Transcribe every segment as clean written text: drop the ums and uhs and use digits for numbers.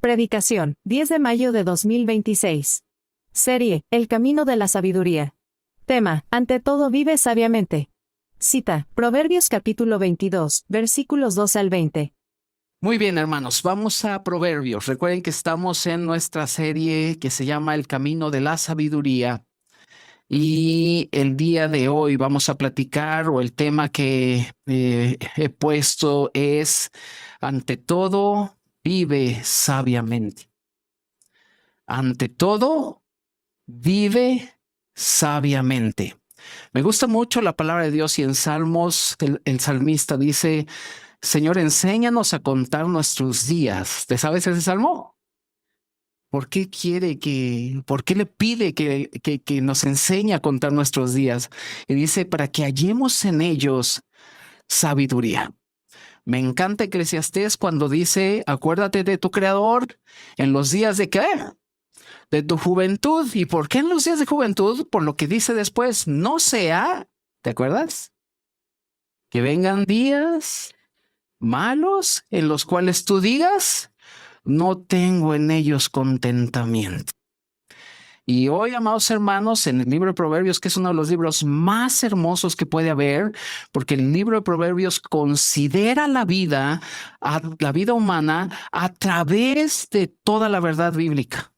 Predicación, 10 de mayo de 2026. Serie, El camino de la sabiduría. Tema, ante todo vive sabiamente. Cita, Proverbios capítulo 22, versículos 12 al 20. Muy bien, hermanos, vamos a Proverbios. Recuerden que estamos en nuestra serie que se llama El camino de la sabiduría. Y el día de hoy vamos a platicar, o el tema que he puesto es, ante todo, vive sabiamente. Ante todo, vive sabiamente. Me gusta mucho la palabra de Dios y en Salmos el salmista dice, Señor, enséñanos a contar nuestros días. ¿Te sabes ese salmo? ¿Por qué le pide que nos enseñe a contar nuestros días? Y dice, para que hallemos en ellos sabiduría. Me encanta Eclesiastés cuando dice, acuérdate de tu Creador en los días de ¿qué? De tu juventud. ¿Y por qué en los días de juventud? Por lo que dice después, no sea, ¿te acuerdas? Que vengan días malos en los cuales tú digas, no tengo en ellos contentamiento. Y hoy, amados hermanos, en el libro de Proverbios, que es uno de los libros más hermosos que puede haber, porque el libro de Proverbios considera la vida humana a través de toda la verdad bíblica.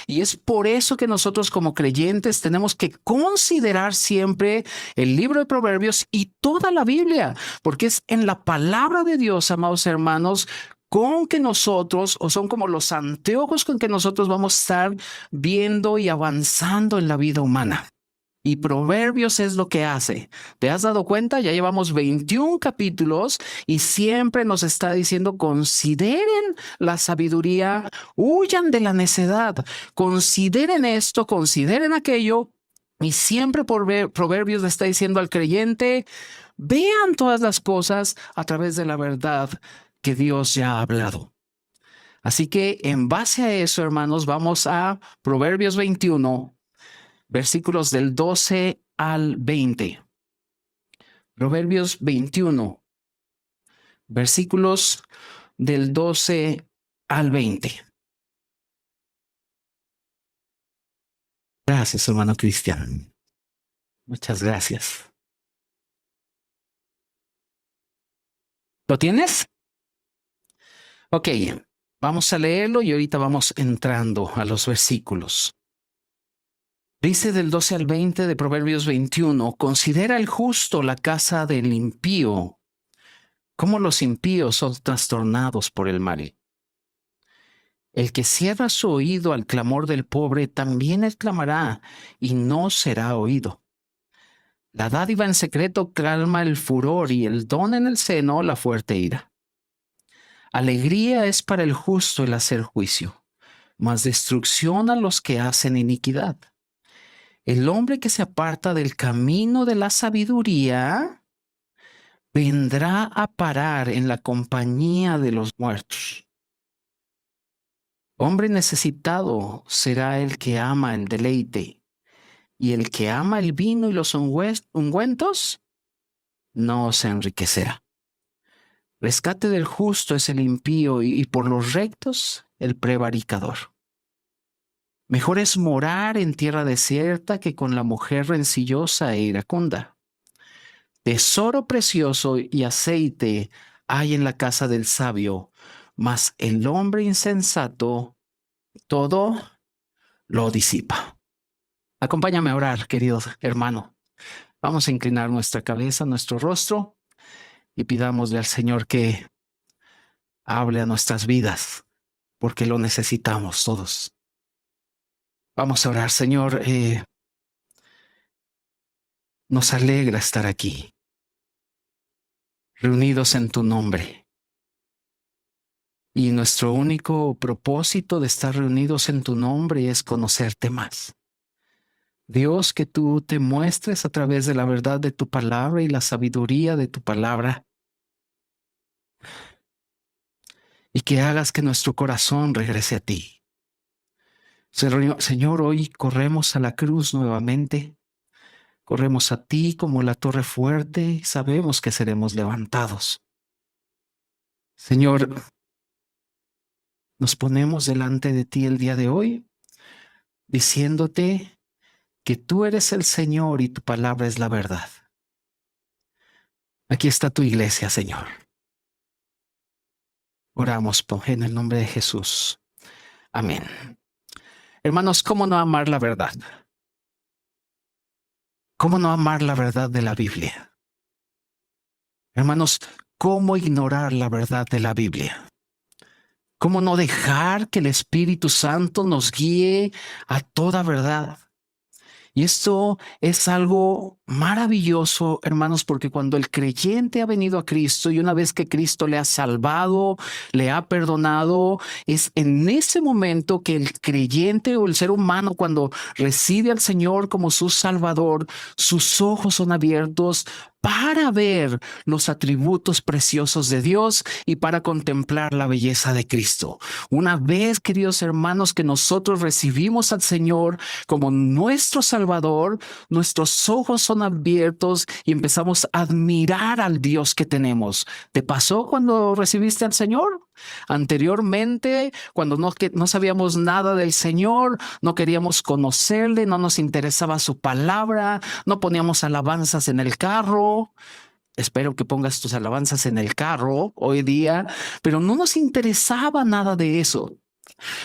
Y es por eso que nosotros como creyentes tenemos que considerar siempre el libro de Proverbios y toda la Biblia, porque es en la palabra de Dios, amados hermanos, con que nosotros, o son como los anteojos con que nosotros vamos a estar viendo y avanzando en la vida humana. Y Proverbios es lo que hace. ¿Te has dado cuenta? Ya llevamos 21 capítulos y siempre nos está diciendo, consideren la sabiduría, huyan de la necedad, consideren esto, consideren aquello. Y siempre Proverbios le está diciendo al creyente, vean todas las cosas a través de la verdad que Dios ya ha hablado. Así que en base a eso, hermanos, vamos a Proverbios 21, versículos del 12 al 20. Proverbios 21, versículos del 12 al 20. Gracias, hermano Cristian. Muchas gracias. ¿Lo tienes? Ok, vamos a leerlo y ahorita vamos entrando a los versículos. Dice del 12 al 20 de Proverbios 21, considera el justo la casa del impío, como los impíos son trastornados por el mal. El que cierra su oído al clamor del pobre, también él clamará y no será oído. La dádiva en secreto calma el furor y el don en el seno la fuerte ira. Alegría es para el justo el hacer juicio, mas destrucción a los que hacen iniquidad. El hombre que se aparta del camino de la sabiduría vendrá a parar en la compañía de los muertos. Hombre necesitado será el que ama el deleite, y el que ama el vino y los ungüentos no se enriquecerá. Rescate del justo es el impío y por los rectos el prevaricador. Mejor es morar en tierra desierta que con la mujer rencillosa e iracunda. Tesoro precioso y aceite hay en la casa del sabio, mas el hombre insensato todo lo disipa. Acompáñame a orar, querido hermano. Vamos a inclinar nuestra cabeza, nuestro rostro y pidámosle al Señor que hable a nuestras vidas, porque lo necesitamos todos. Vamos a orar, Señor. Nos alegra estar aquí, reunidos en tu nombre. Y nuestro único propósito de estar reunidos en tu nombre es conocerte más. Dios, que tú te muestres a través de la verdad de tu palabra y la sabiduría de tu palabra. Y que hagas que nuestro corazón regrese a ti. Señor, hoy corremos a la cruz nuevamente. Corremos a ti como la torre fuerte y sabemos que seremos levantados. Señor, nos ponemos delante de ti el día de hoy, diciéndote que tú eres el Señor y tu palabra es la verdad. Aquí está tu iglesia, Señor. Oramos en el nombre de Jesús. Amén. Hermanos, ¿cómo no amar la verdad? ¿Cómo no amar la verdad de la Biblia? Hermanos, ¿cómo ignorar la verdad de la Biblia? ¿Cómo no dejar que el Espíritu Santo nos guíe a toda verdad? Y esto es algo maravilloso, hermanos, porque cuando el creyente ha venido a Cristo y una vez que Cristo le ha salvado, le ha perdonado, es en ese momento que el creyente o el ser humano, cuando recibe al Señor como su Salvador, sus ojos son abiertos para ver los atributos preciosos de Dios y para contemplar la belleza de Cristo. Una vez, queridos hermanos, que nosotros recibimos al Señor como nuestro Salvador, nuestros ojos son abiertos y empezamos a admirar al Dios que tenemos. ¿Te pasó cuando recibiste al Señor? Anteriormente, cuando no sabíamos nada del Señor, no queríamos conocerle, no nos interesaba su palabra, no poníamos alabanzas en el carro. Espero que pongas tus alabanzas en el carro hoy día, pero no nos interesaba nada de eso.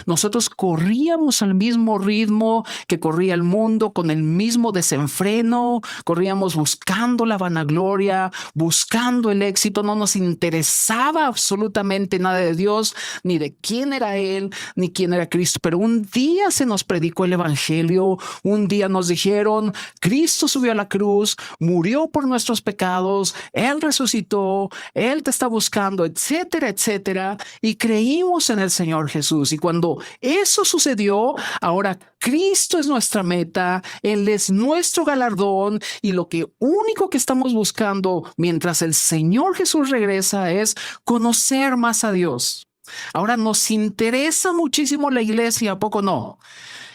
Nosotros corríamos al mismo ritmo que corría el mundo, con el mismo desenfreno, corríamos buscando la vanagloria, buscando el éxito, no nos interesaba absolutamente nada de Dios, ni de quién era Él, ni quién era Cristo. Pero un día se nos predicó el Evangelio, un día nos dijeron, Cristo subió a la cruz, murió por nuestros pecados, Él resucitó, Él te está buscando, etcétera, etcétera, y creímos en el Señor Jesús. Y cuando eso sucedió, ahora Cristo es nuestra meta, Él es nuestro galardón y lo único que estamos buscando mientras el Señor Jesús regresa es conocer más a Dios. Ahora nos interesa muchísimo la iglesia, ¿a poco no?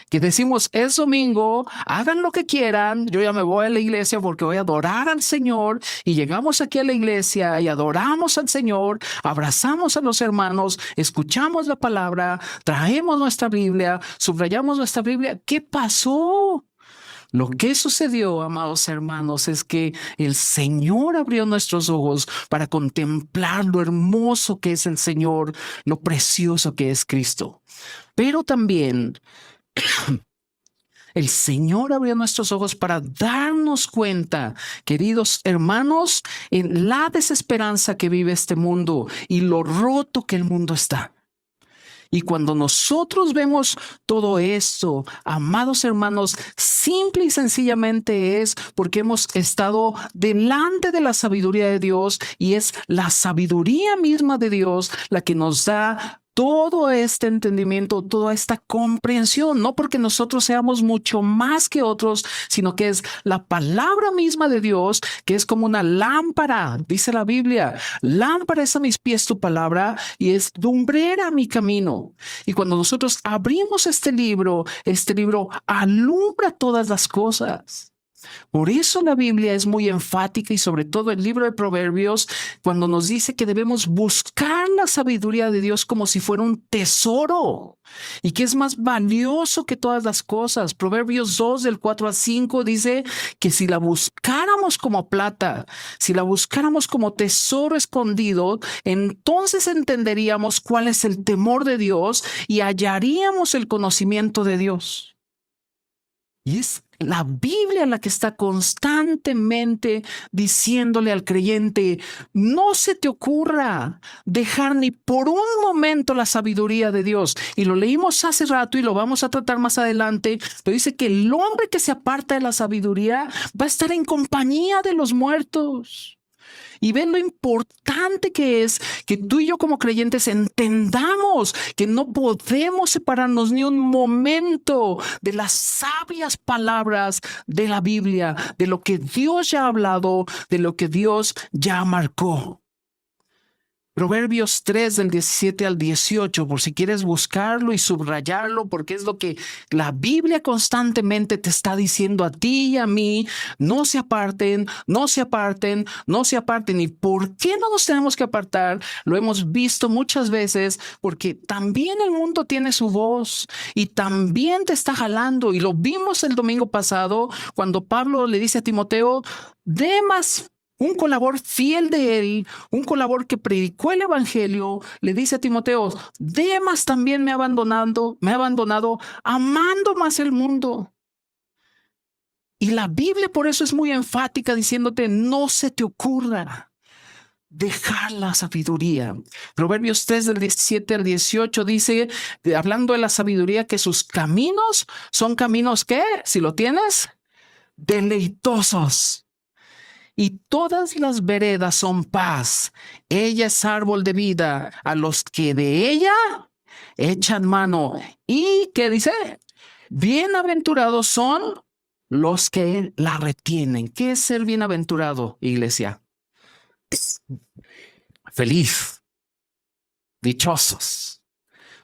Que decimos, es domingo, hagan lo que quieran, yo ya me voy a la iglesia porque voy a adorar al Señor, y llegamos aquí a la iglesia y adoramos al Señor, abrazamos a los hermanos, escuchamos la palabra, traemos nuestra Biblia, subrayamos nuestra Biblia. ¿Qué pasó? Lo que sucedió, amados hermanos, es que el Señor abrió nuestros ojos para contemplar lo hermoso que es el Señor, lo precioso que es Cristo. Pero también el Señor abrió nuestros ojos para darnos cuenta, queridos hermanos, en la desesperanza que vive este mundo y lo roto que el mundo está. Y cuando nosotros vemos todo esto, amados hermanos, simple y sencillamente es porque hemos estado delante de la sabiduría de Dios, y es la sabiduría misma de Dios la que nos da todo este entendimiento, toda esta comprensión, no porque nosotros seamos mucho más que otros, sino que es la palabra misma de Dios, que es como una lámpara, dice la Biblia, lámpara es a mis pies tu palabra y es lumbrera a mi camino. Y cuando nosotros abrimos este libro alumbra todas las cosas. Por eso la Biblia es muy enfática, y sobre todo el libro de Proverbios, cuando nos dice que debemos buscar la sabiduría de Dios como si fuera un tesoro y que es más valioso que todas las cosas. Proverbios 2 del 4 al 5 dice que si la buscáramos como plata, si la buscáramos como tesoro escondido, entonces entenderíamos cuál es el temor de Dios y hallaríamos el conocimiento de Dios. Y es la Biblia la que está constantemente diciéndole al creyente, no se te ocurra dejar ni por un momento la sabiduría de Dios. Y lo leímos hace rato y lo vamos a tratar más adelante, pero dice que el hombre que se aparta de la sabiduría va a estar en compañía de los muertos. Y ven lo importante que es que tú y yo como creyentes entendamos que no podemos separarnos ni un momento de las sabias palabras de la Biblia, de lo que Dios ya ha hablado, de lo que Dios ya marcó. Proverbios 3 del 17 al 18, por si quieres buscarlo y subrayarlo, porque es lo que la Biblia constantemente te está diciendo a ti y a mí: no se aparten, no se aparten, no se aparten. ¿Y por qué no nos tenemos que apartar? Lo hemos visto muchas veces, porque también el mundo tiene su voz y también te está jalando. Y lo vimos el domingo pasado cuando Pablo le dice a Timoteo: Demas, un colaborador fiel de él, un colaborador que predicó el evangelio, le dice a Timoteo: Demas también me ha abandonado amando más el mundo. Y la Biblia por eso es muy enfática, diciéndote: no se te ocurra dejar la sabiduría. Proverbios 3 del 17 al 18 dice, hablando de la sabiduría, que sus caminos son caminos que, si lo tienes, deleitosos. Y todas las veredas son paz. Ella es árbol de vida a los que de ella echan mano. ¿Y qué dice? Bienaventurados son los que la retienen. ¿Qué es ser bienaventurado, iglesia? Feliz, dichosos.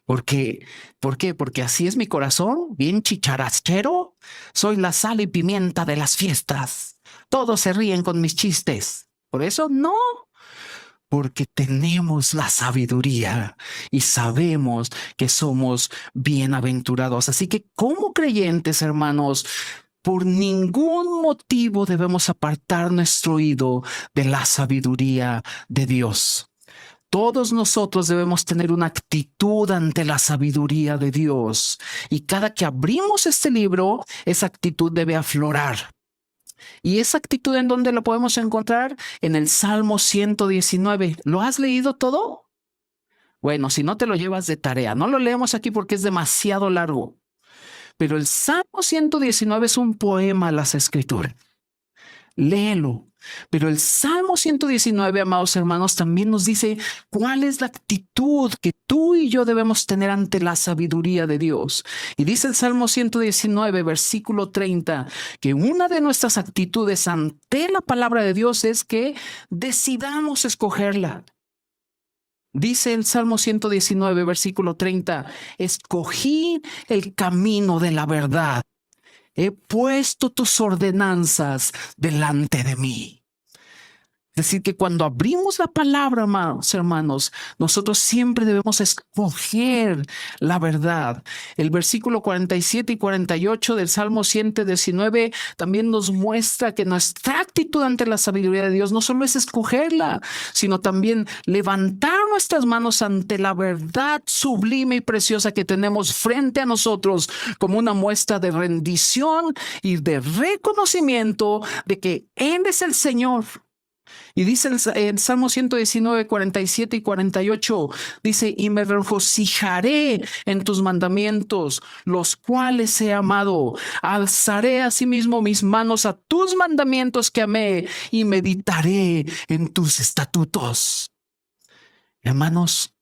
¿Por qué? Porque así es mi corazón, bien chicharachero. Soy la sal y pimienta de las fiestas. Todos se ríen con mis chistes. Por eso no, porque tenemos la sabiduría y sabemos que somos bienaventurados. Así que como creyentes, hermanos, por ningún motivo debemos apartar nuestro oído de la sabiduría de Dios. Todos nosotros debemos tener una actitud ante la sabiduría de Dios. Y cada que abrimos este libro, esa actitud debe aflorar. ¿Y esa actitud en dónde la podemos encontrar? En el Salmo 119. ¿Lo has leído todo? Bueno, si no, te lo llevas de tarea. No lo leemos aquí porque es demasiado largo. Pero el Salmo 119 es un poema a las Escrituras. Léelo. Pero el Salmo 119, amados hermanos, también nos dice cuál es la actitud que tú y yo debemos tener ante la sabiduría de Dios. Y dice el Salmo 119, versículo 30, que una de nuestras actitudes ante la palabra de Dios es que decidamos escogerla. Dice el Salmo 119, versículo 30, escogí el camino de la verdad. He puesto tus ordenanzas delante de mí. Es decir, que cuando abrimos la palabra, amados hermanos, nosotros siempre debemos escoger la verdad. El versículo 47 y 48 del Salmo 119 también nos muestra que nuestra actitud ante la sabiduría de Dios no solo es escogerla, sino también levantar nuestras manos ante la verdad sublime y preciosa que tenemos frente a nosotros como una muestra de rendición y de reconocimiento de que Él es el Señor. Y dice el Salmo 119, 47 y 48, dice, y me regocijaré en tus mandamientos, los cuales he amado. Alzaré asimismo mis manos a tus mandamientos que amé y meditaré en tus estatutos. Hermanos,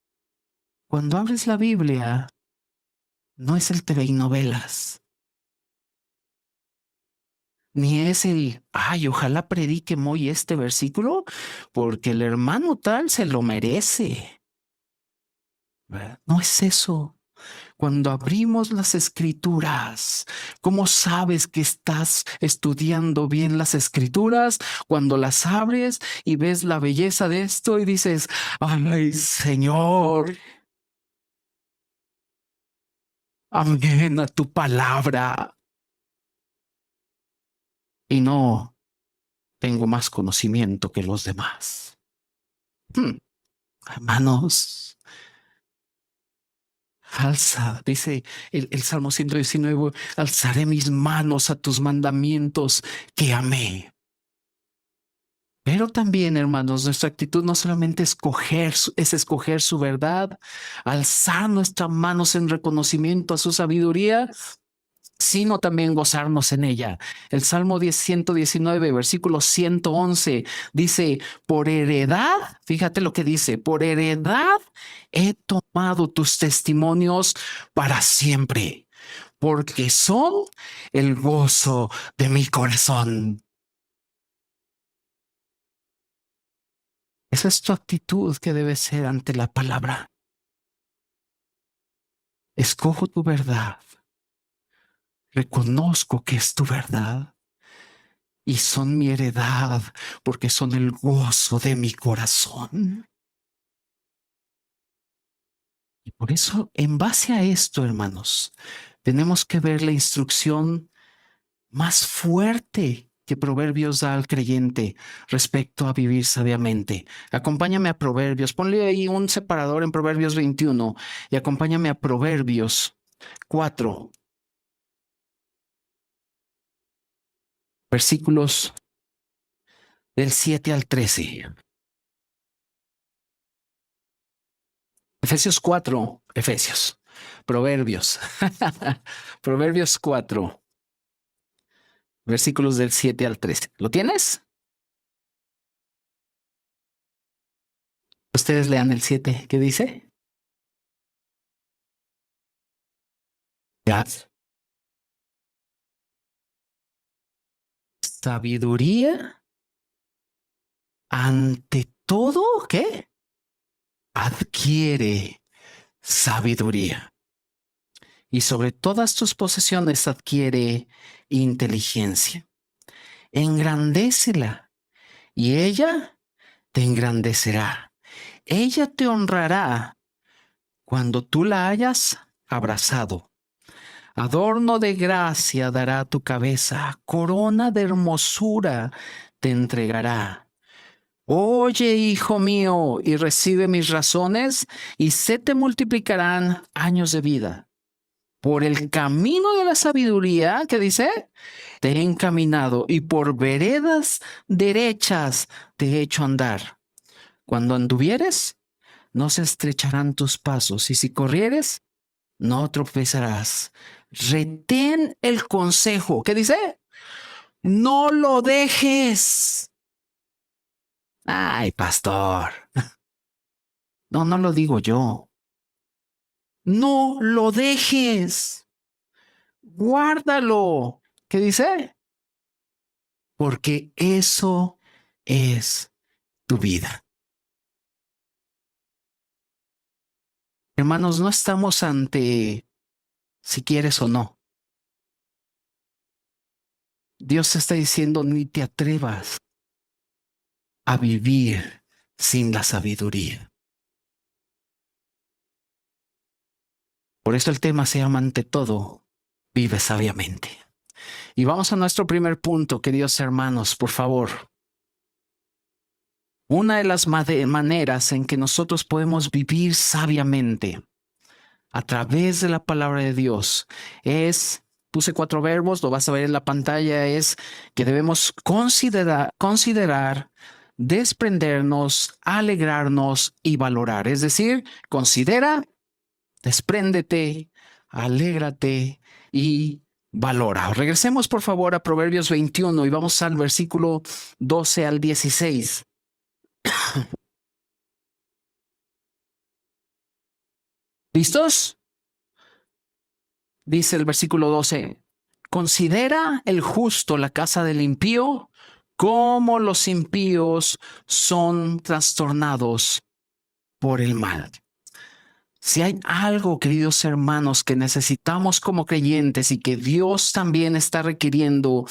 cuando abres la Biblia, no es el TV y novelas. Ni es el, ay, ojalá predique muy este versículo, porque el hermano tal se lo merece. ¿Verdad? No es eso. Cuando abrimos las escrituras, ¿cómo sabes que estás estudiando bien las escrituras? Cuando las abres y ves la belleza de esto y dices, ay, Señor, amén a tu palabra. Y no tengo más conocimiento que los demás. Hermanos, alza, dice el Salmo 119, alzaré mis manos a tus mandamientos que amé. Pero también, hermanos, nuestra actitud no solamente es escoger su verdad, alzar nuestras manos en reconocimiento a su sabiduría, sino también gozarnos en ella. El Salmo 119, versículo 111, dice, por heredad, fíjate lo que dice, por heredad he tomado tus testimonios para siempre, porque son el gozo de mi corazón. Esa es tu actitud que debe ser ante la palabra. Escojo tu verdad. Reconozco que es tu verdad. Y son mi heredad porque son el gozo de mi corazón. Y por eso, en base a esto, hermanos, tenemos que ver la instrucción más fuerte que Proverbios da al creyente respecto a vivir sabiamente. Acompáñame a Proverbios, ponle ahí un separador en Proverbios 21 y acompáñame a Proverbios 4, versículos del 7 al 13. Proverbios, Proverbios 4, versículos del 7 al 13. ¿Lo tienes? Ustedes lean el 7. ¿Qué dice? Ya. Sabiduría ante todo, ¿qué? Adquiere sabiduría. Y sobre todas tus posesiones adquiere inteligencia. Engrandécela y ella te engrandecerá. Ella te honrará cuando tú la hayas abrazado. Adorno de gracia dará tu cabeza, corona de hermosura te entregará. Oye, hijo mío, y recibe mis razones, y se te multiplicarán años de vida. Por el camino de la sabiduría, ¿qué dice? Te he encaminado, y por veredas derechas te he hecho andar. Cuando anduvieres, no se estrecharán tus pasos, y si corrieres, no tropezarás. Retén el consejo. ¿Qué dice? No lo dejes. Ay, pastor. No, no lo digo yo. No lo dejes. Guárdalo. ¿Qué dice? Porque eso es tu vida. Hermanos, no estamos ante si quieres o no. Dios está diciendo, ni te atrevas a vivir sin la sabiduría. Por eso el tema se llama ante todo, vive sabiamente. Y vamos a nuestro primer punto, queridos hermanos, por favor. Una de las maneras en que nosotros podemos vivir sabiamente a través de la palabra de Dios es, puse 4 verbos, lo vas a ver en la pantalla, es que debemos considerar, desprendernos, alegrarnos y valorar. Es decir, considera, despréndete, alégrate y valora. Regresemos por favor a Proverbios 21 y vamos al versículo 12 al 16. ¿Listos? Dice el versículo 12, considera el justo la casa del impío, como los impíos son trastornados por el mal. Si hay algo, queridos hermanos, que necesitamos como creyentes y que Dios también está requiriendo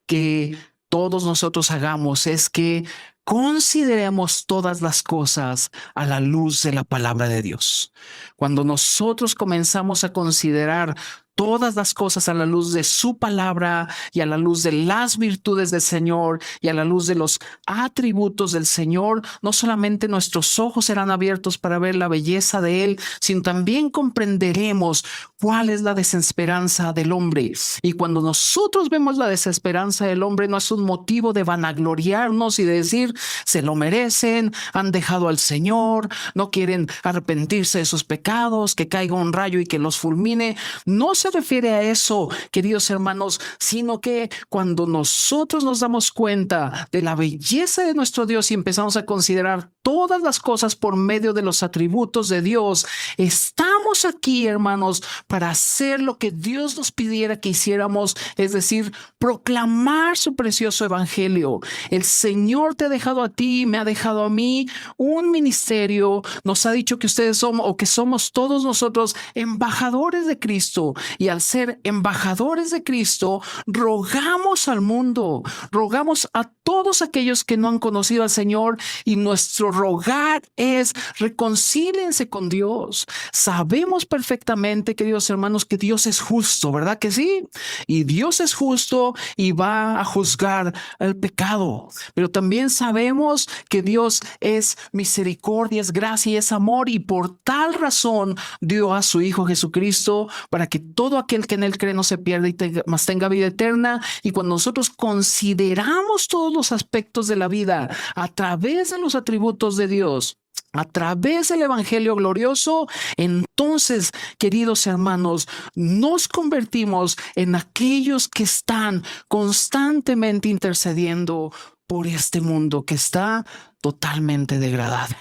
que todos nosotros hagamos, es que consideremos todas las cosas a la luz de la palabra de Dios. Cuando nosotros comenzamos a considerar todas las cosas a la luz de su palabra y a la luz de las virtudes del Señor y a la luz de los atributos del Señor, no solamente nuestros ojos serán abiertos para ver la belleza de Él, sino también comprenderemos cuál es la desesperanza del hombre. Y cuando nosotros vemos la desesperanza del hombre, no es un motivo de vanagloriarnos y de decir, se lo merecen, han dejado al Señor, no quieren arrepentirse de sus pecados, que caiga un rayo y que los fulmine. No se refiere a eso, queridos hermanos, sino que cuando nosotros nos damos cuenta de la belleza de nuestro Dios y empezamos a considerar todas las cosas por medio de los atributos de Dios, estamos aquí, hermanos, para hacer lo que Dios nos pidiera que hiciéramos, es decir, proclamar su precioso evangelio. El Señor te ha dejado a ti, me ha dejado a mí un ministerio. Nos ha dicho que ustedes somos, o que somos todos nosotros, embajadores de Cristo. Y al ser embajadores de Cristo, rogamos al mundo, rogamos a todos aquellos que no han conocido al Señor, y nuestro rogar es: reconcíliense con Dios. Sabemos perfectamente, queridos hermanos, que Dios es justo, ¿verdad que sí? Y Dios es justo y va a juzgar el pecado. Pero también sabemos que Dios es misericordia, es gracia y es amor, y por tal razón dio a su Hijo Jesucristo para que todo aquel que en él cree no se pierda y mas tenga vida eterna. Y cuando nosotros consideramos todos los aspectos de la vida a través de los atributos de Dios, a través del evangelio glorioso, entonces, queridos hermanos, nos convertimos en aquellos que están constantemente intercediendo por este mundo que está totalmente degradado.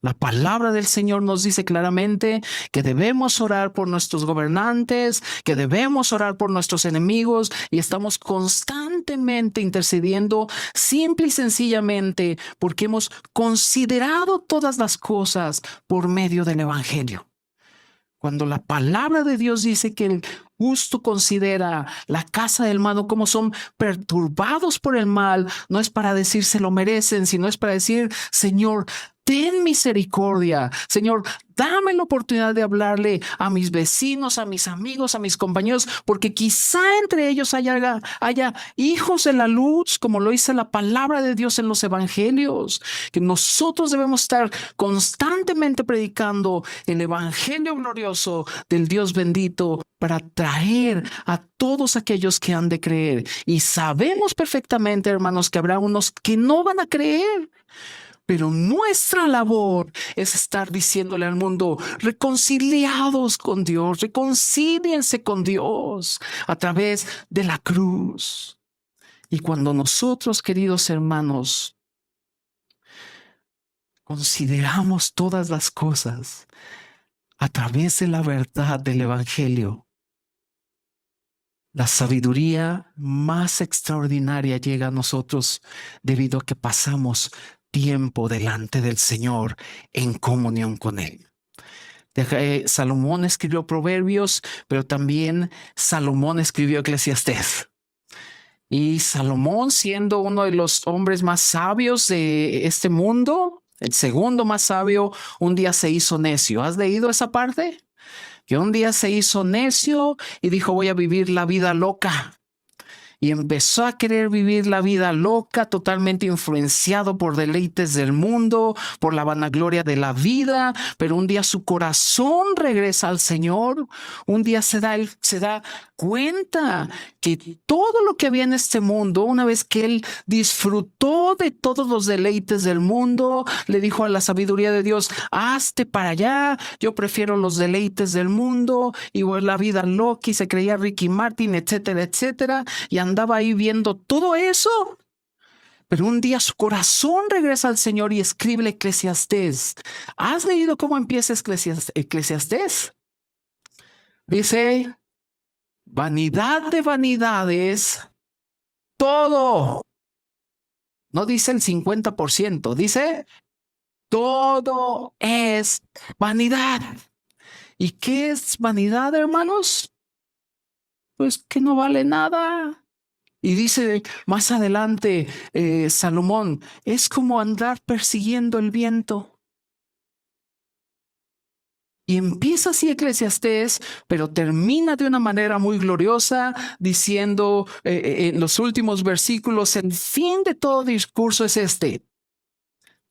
La palabra del Señor nos dice claramente que debemos orar por nuestros gobernantes, que debemos orar por nuestros enemigos, y estamos constantemente intercediendo simple y sencillamente porque hemos considerado todas las cosas por medio del evangelio. Cuando la palabra de Dios dice que el justo considera la casa del malo como son perturbados por el mal, no es para decir se lo merecen, sino es para decir: Señor, ten misericordia. Señor, dame la oportunidad de hablarle a mis vecinos, a mis amigos, a mis compañeros, porque quizá entre ellos haya hijos de la luz, como lo dice la palabra de Dios en los evangelios. Que nosotros debemos estar constantemente predicando el evangelio glorioso del Dios bendito para traer a todos aquellos que han de creer. Y sabemos perfectamente, hermanos, que habrá unos que no van a creer. Pero nuestra labor es estar diciéndole al mundo: reconciliados con Dios, reconcíliense con Dios a través de la cruz. Y cuando nosotros, queridos hermanos, consideramos todas las cosas a través de la verdad del evangelio, la sabiduría más extraordinaria llega a nosotros debido a que pasamos tiempo delante del Señor en comunión con Él. Salomón escribió Proverbios, pero también Salomón escribió Eclesiastés. Y Salomón, siendo uno de los hombres más sabios de este mundo, el segundo más sabio, un día se hizo necio. ¿Has leído esa parte? Que un día se hizo necio y dijo: voy a vivir la vida loca. Y empezó a querer vivir la vida loca, totalmente influenciado por deleites del mundo, por la vanagloria de la vida. Pero un día su corazón regresa al Señor. Un día se da cuenta que todo lo que había en este mundo, una vez que él disfrutó de todos los deleites del mundo, le dijo a la sabiduría de Dios: hazte para allá, yo prefiero los deleites del mundo y la vida loca. Y se creía Ricky Martin, etcétera, etcétera, y andaba ahí viendo todo eso. Pero un día su corazón regresa al Señor y escribe el Eclesiastés. ¿Has leído cómo empieza Eclesiastés? Dice: vanidad de vanidades, todo. No dice el 50%, dice todo es vanidad. ¿Y qué es vanidad, hermanos? Pues que no vale nada. Y dice más adelante Salomón: es como andar persiguiendo el viento. Y empieza así Eclesiastés, pero termina de una manera muy gloriosa diciendo en los últimos versículos: el fin de todo discurso es este: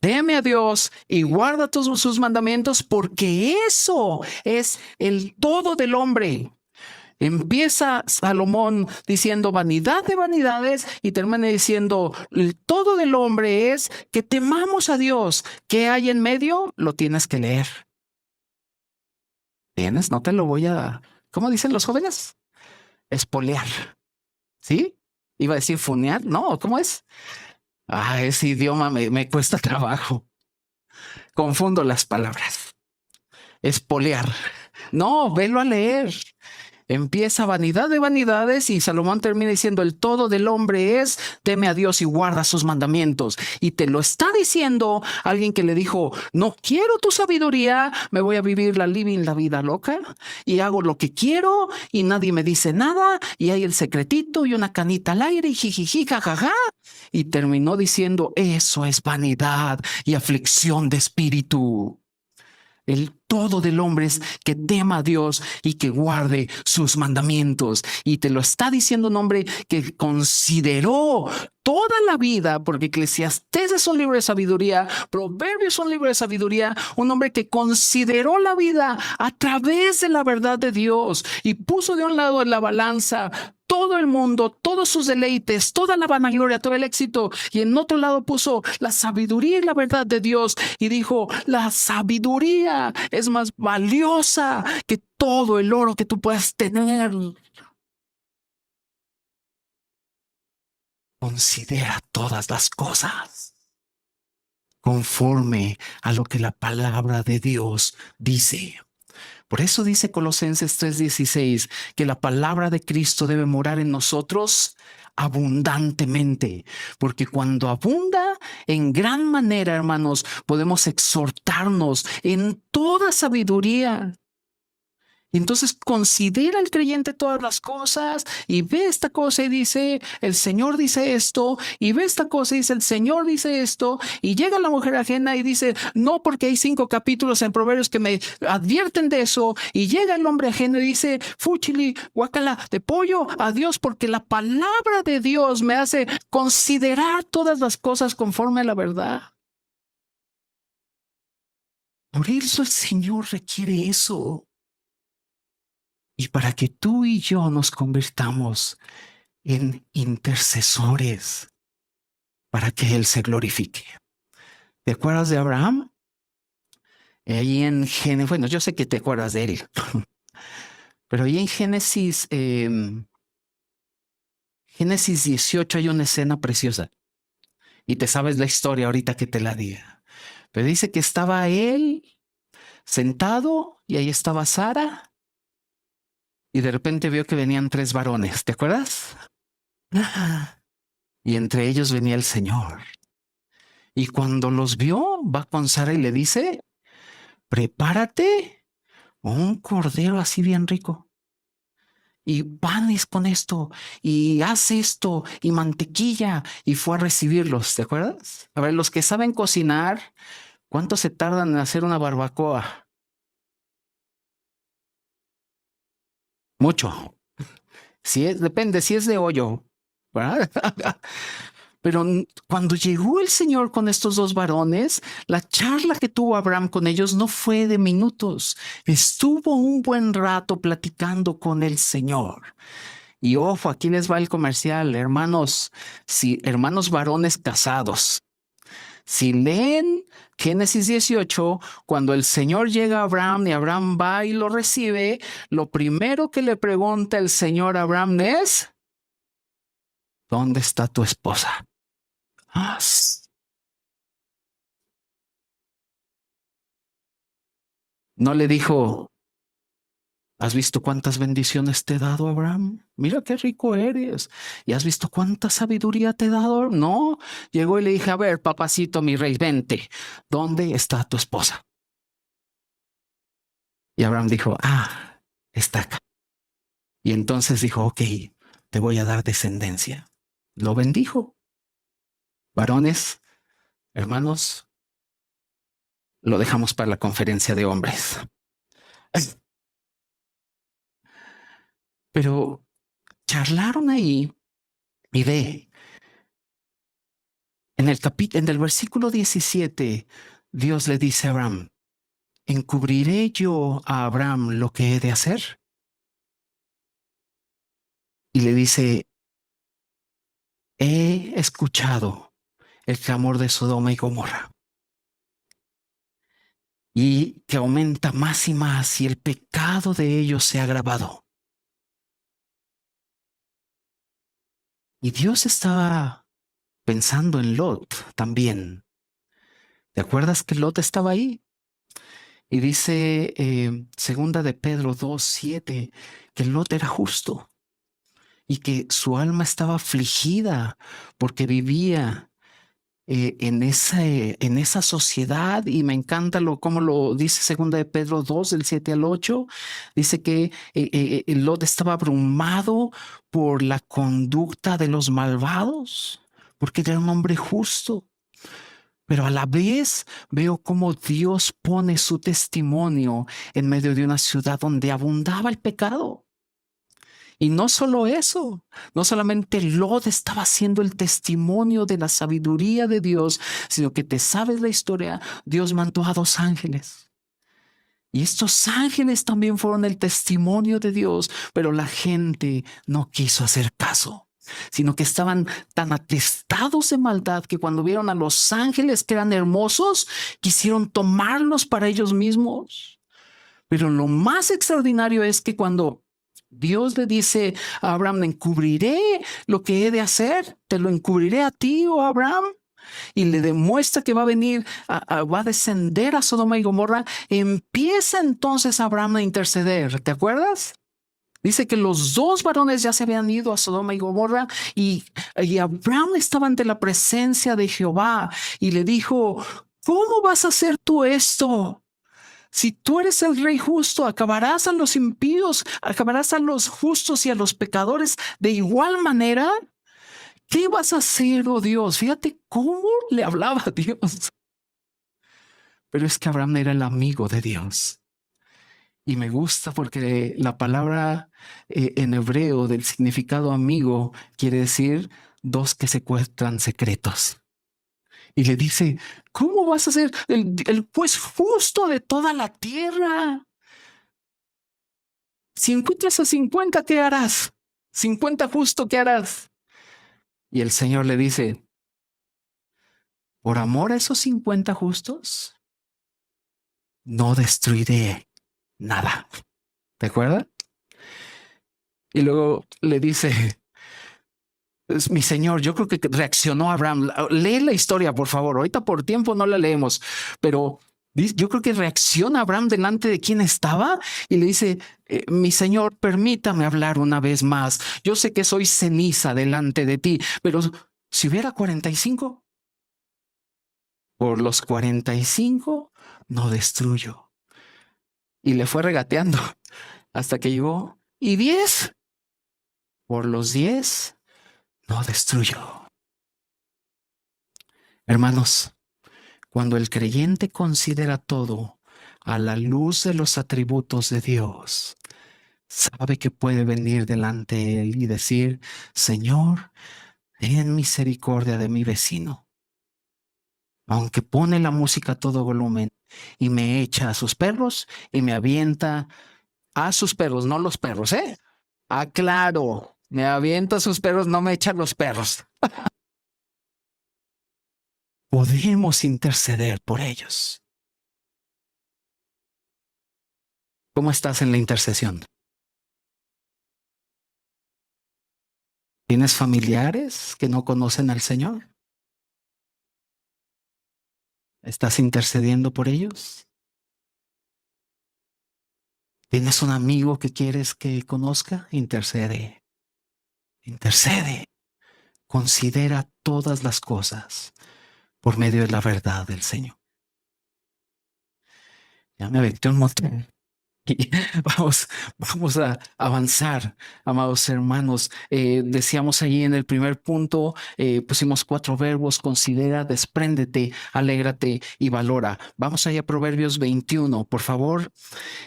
teme a Dios y guarda todos sus mandamientos, porque eso es el todo del hombre. Empieza Salomón diciendo vanidad de vanidades y termina diciendo el todo del hombre es que temamos a Dios. ¿Qué hay en medio? Lo tienes que leer. ¿Tienes? No te lo voy a ¿cómo dicen los jóvenes? Espolear. ¿Sí? Iba a decir funear. No, ¿cómo es? Ese idioma me cuesta trabajo. Confundo las palabras. Espolear. No, velo a leer. Empieza vanidad de vanidades y Salomón termina diciendo el todo del hombre es teme a Dios y guarda sus mandamientos. Y te lo está diciendo alguien que le dijo no quiero tu sabiduría, me voy a vivir la vida loca y hago lo que quiero y nadie me dice nada y hay el secretito y una canita al aire y jijiji jajaja. Y terminó diciendo eso es vanidad y aflicción de espíritu. El todo del hombre es que tema a Dios y que guarde sus mandamientos. Y te lo está diciendo un hombre que consideró toda la vida, porque Eclesiastés es un libro de sabiduría, Proverbios es un libro de sabiduría, un hombre que consideró la vida a través de la verdad de Dios y puso de un lado en la balanza todo el mundo, todos sus deleites, toda la vanagloria, todo el éxito, y en otro lado puso la sabiduría y la verdad de Dios y dijo, la sabiduría es más valiosa que todo el oro que tú puedas tener. Considera todas las cosas conforme a lo que la palabra de Dios dice. Por eso dice Colosenses 3:16 que la palabra de Cristo debe morar en nosotros abundantemente, porque cuando abunda en gran manera, hermanos, podemos exhortarnos en toda sabiduría. Entonces considera el creyente todas las cosas y ve esta cosa y dice, el Señor dice esto, y ve esta cosa y dice, el Señor dice esto, y llega la mujer ajena y dice, no, porque hay 5 capítulos en Proverbios que me advierten de eso, y llega el hombre ajeno y dice, fúchili, guacala, de pollo a Dios, porque la palabra de Dios me hace considerar todas las cosas conforme a la verdad. Por eso el Señor requiere eso. Y para que tú y yo nos convirtamos en intercesores para que Él se glorifique. ¿Te acuerdas de Abraham? Ahí en Génesis, bueno, yo sé que te acuerdas de él, pero ahí en Génesis 18 hay una escena preciosa. Y te sabes la historia ahorita que te la diga. Pero dice que estaba él sentado y ahí estaba Sara. Y de repente vio que venían 3 varones, ¿te acuerdas? Y entre ellos venía el Señor. Y cuando los vio, va con Sara y le dice, prepárate un cordero así bien rico. Y panes con esto, y haz esto, y mantequilla. Y fue a recibirlos, ¿te acuerdas? A ver, los que saben cocinar, ¿cuánto se tardan en hacer una barbacoa? Mucho. Depende, si es de hoyo, ¿verdad? Pero cuando llegó el Señor con estos 2 varones, la charla que tuvo Abraham con ellos no fue de minutos. Estuvo un buen rato platicando con el Señor. Y ojo, aquí les va el comercial, hermanos, hermanos varones casados. Si leen Génesis 18, cuando el Señor llega a Abraham y Abraham va y lo recibe, lo primero que le pregunta el Señor a Abraham es, ¿dónde está tu esposa? No le dijo, ¿has visto cuántas bendiciones te he dado, Abraham? Mira qué rico eres. ¿Y has visto cuánta sabiduría te he dado? No. Llegó y le dije, a ver, papacito, mi rey, vente. ¿Dónde está tu esposa? Y Abraham dijo, está acá. Y entonces dijo, ok, te voy a dar descendencia. Lo bendijo. Varones, hermanos, lo dejamos para la conferencia de hombres. Pero charlaron ahí y ve, en el versículo 17, Dios le dice a Abraham, ¿encubriré yo a Abraham lo que he de hacer? Y le dice, he escuchado el clamor de Sodoma y Gomorra, y que aumenta más y más, y el pecado de ellos se ha agravado. Y Dios estaba pensando en Lot también. ¿Te acuerdas que Lot estaba ahí? Y dice segunda de Pedro 2:7 que Lot era justo y que su alma estaba afligida porque vivía en esa sociedad. Y me encanta cómo lo dice segunda de Pedro 2 del 7 al 8. Dice que Lot estaba abrumado por la conducta de los malvados, porque era un hombre justo. Pero a la vez veo cómo Dios pone su testimonio en medio de una ciudad donde abundaba el pecado. Y no solo eso, no solamente Lot estaba haciendo el testimonio de la sabiduría de Dios, sino que te sabes la historia, Dios mandó a 2 ángeles. Y estos ángeles también fueron el testimonio de Dios, pero la gente no quiso hacer caso, sino que estaban tan atestados de maldad que cuando vieron a los ángeles que eran hermosos, quisieron tomarlos para ellos mismos. Pero lo más extraordinario es que cuando Dios le dice a Abraham, encubriré lo que he de hacer, te lo encubriré a ti, oh Abraham, y le demuestra que va a venir, va a descender a Sodoma y Gomorra, empieza entonces Abraham a interceder. ¿Te acuerdas? Dice que los 2 varones ya se habían ido a Sodoma y Gomorra y Abraham estaba ante la presencia de Jehová y le dijo, ¿cómo vas a hacer tú esto? Si tú eres el rey justo, acabarás a los impíos, acabarás a los justos y a los pecadores de igual manera. ¿Qué vas a hacer, oh Dios? Fíjate cómo le hablaba a Dios. Pero es que Abraham era el amigo de Dios. Y me gusta porque la palabra en hebreo del significado amigo quiere decir 2 que secuestran secretos. Y le dice, ¿cómo vas a ser el juez justo de toda la tierra? Si encuentras a 50, ¿qué harás? 50 justo, ¿qué harás? Y el Señor le dice, por amor a esos 50 justos, no destruiré nada. ¿Te acuerdas? Y luego le dice, mi Señor, yo creo que reaccionó Abraham. Lee la historia, por favor. Ahorita por tiempo no la leemos, pero yo creo que reacciona Abraham delante de quien estaba y le dice, mi Señor, permítame hablar una vez más. Yo sé que soy ceniza delante de ti, pero si hubiera 45, por los 45 no destruyo. Y le fue regateando hasta que llegó, y 10, por los 10 no destruyo. Hermanos, cuando el creyente considera todo a la luz de los atributos de Dios, sabe que puede venir delante de Él y decir, Señor, ten misericordia de mi vecino. Aunque pone la música a todo volumen y me echa a sus perros y me avienta a sus perros, no los perros, ¿eh? Aclaro, me avienta a sus perros, no me echa a los perros. Podemos interceder por ellos. ¿Cómo estás en la intercesión? ¿Tienes familiares que no conocen al Señor? ¿Estás intercediendo por ellos? ¿Tienes un amigo que quieres que conozca? Intercede. Intercede. Considera todas las cosas por medio de la verdad del Señor. Ya me aventé un montón. Y vamos a avanzar, amados hermanos. Decíamos allí en el primer punto, pusimos 4 verbos: considera, despréndete, alégrate y valora. Vamos allá a Proverbios 21, por favor,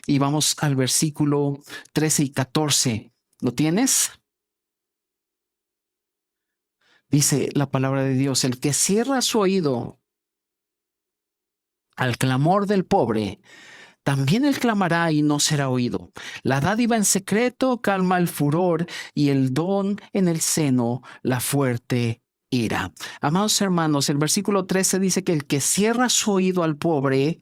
y vamos al versículo 13 y 14. ¿Lo tienes? Dice la palabra de Dios, el que cierra su oído al clamor del pobre, también él clamará y no será oído. La dádiva en secreto calma el furor y el don en el seno la fuerte ira. Amados hermanos, el versículo 13 dice que el que cierra su oído al pobre,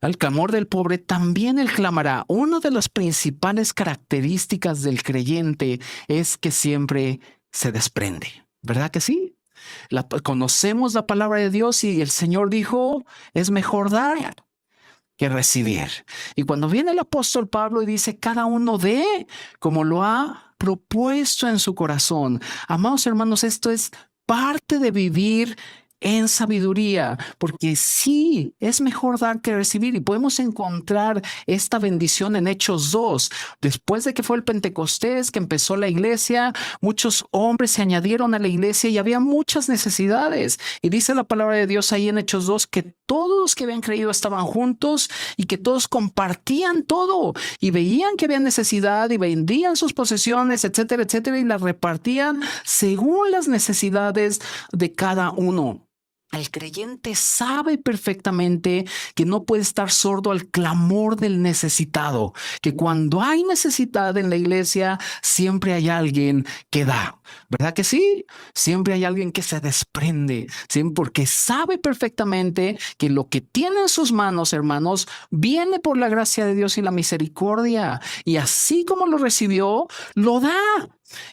al clamor del pobre, también él clamará. Una de las principales características del creyente es que siempre se desprende. ¿Verdad que sí? Conocemos la palabra de Dios y el Señor dijo, es mejor dar que recibir. Y cuando viene el apóstol Pablo y dice, cada uno dé como lo ha propuesto en su corazón. Amados hermanos, esto es parte de vivir en sabiduría, porque sí, es mejor dar que recibir, y podemos encontrar esta bendición en Hechos 2. Después de que fue el Pentecostés, que empezó la iglesia, muchos hombres se añadieron a la iglesia y había muchas necesidades. Y dice la palabra de Dios ahí en Hechos 2 que todos los que habían creído estaban juntos y que todos compartían todo y veían que había necesidad y vendían sus posesiones, etcétera, etcétera, y las repartían según las necesidades de cada uno. El creyente sabe perfectamente que no puede estar sordo al clamor del necesitado, que cuando hay necesidad en la iglesia, siempre hay alguien que da. ¿Verdad que sí? Siempre hay alguien que se desprende, ¿sí? Porque sabe perfectamente que lo que tiene en sus manos, hermanos, viene por la gracia de Dios y la misericordia. Y así como lo recibió, lo da.